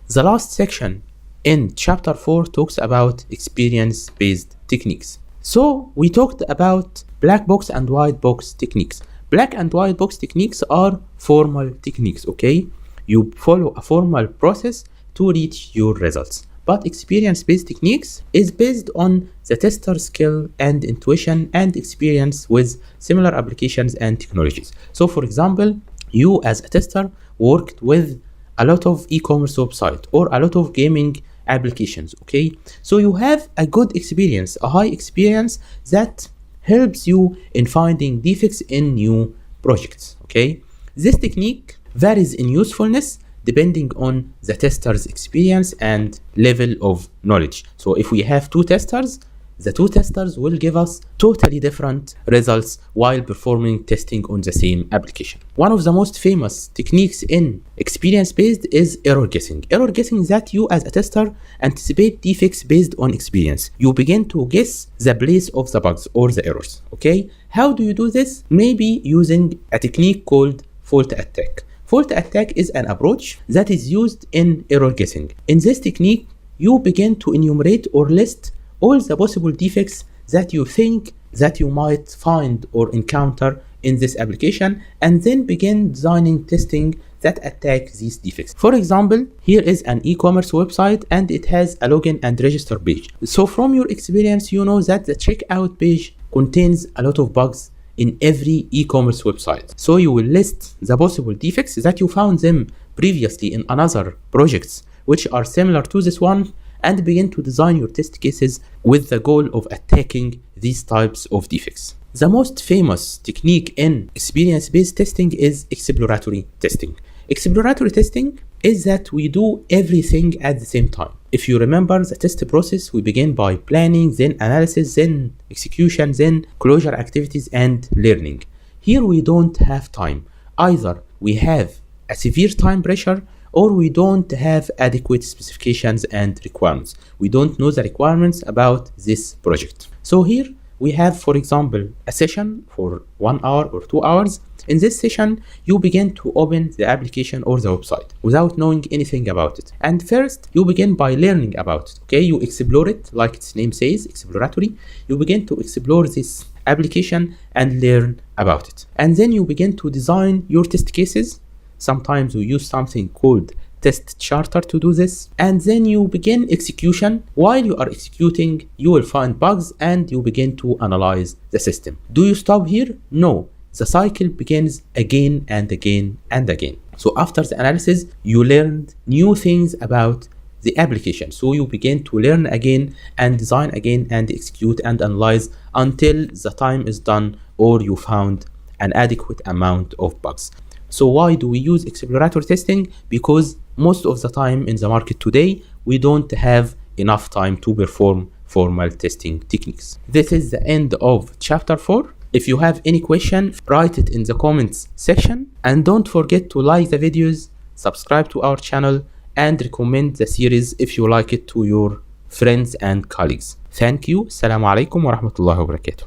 The last section in chapter 4 talks about experience-based techniques. So we talked about black box and white box techniques. Black and white box techniques are formal techniques, okay? You follow a formal process to reach your results. But experience-based techniques is based on the tester's skill and intuition and experience with similar applications and technologies. So for example, you as a tester worked with a lot of e-commerce website or a lot of gaming applications, okay? So you have a good experience, a high experience that helps you in finding defects in new projects, okay? This technique varies in usefulness depending on the tester's experience and level of knowledge. So if we have two testers, the two testers will give us totally different results while performing testing on the same application. One of the most famous techniques in experience-based is error guessing. Error guessing is that you as a tester anticipate defects based on experience. You begin to guess the place of the bugs or the errors, okay? How do you do this? Maybe using a technique called fault attack. Fault attack is an approach that is used in error guessing. In this technique, you begin to enumerate or list all the possible defects that you think that you might find or encounter in this application, and then begin designing testing that attack these defects. For example, here is an e-commerce website and it has a login and register page. So from your experience, you know that the checkout page contains a lot of bugs in every e-commerce website. So you will list the possible defects that you found them previously in another projects which are similar to this one, and begin to design your test cases with the goal of attacking these types of defects. The most famous technique in experience-based testing is exploratory testing. Exploratory testing is that we do everything at the same time. If you remember the test process, we begin by planning, then analysis, then execution, then closure activities and learning. Here we don't have time. Either we have a severe time pressure or we don't have adequate specifications and requirements. We don't know the requirements about this project. So here we have, for example, a session for 1 hour or 2 hours. In this session, you begin to open the application or the website without knowing anything about it. And first, you begin by learning about it, okay? You explore it, like its name says, exploratory. You begin to explore this application and learn about it. And then you begin to design your test cases. Sometimes we use something called test charter to do this. And then you begin execution. While you are executing, you will find bugs and you begin to analyze the system. Do you stop here? No. The cycle begins again and again and again. So after the analysis, you learned new things about the application. So you begin to learn again and design again and execute and analyze until the time is done or you found an adequate amount of bugs. So why do we use exploratory testing? Because most of the time in the market today, we don't have enough time to perform formal testing techniques. This is the end of chapter 4. If you have any question, write it in the comments section. And don't forget to like the videos, subscribe to our channel, and recommend the series if you like it to your friends and colleagues. Thank you. Assalamu alaikum wa rahmatullahi wa barakatuh.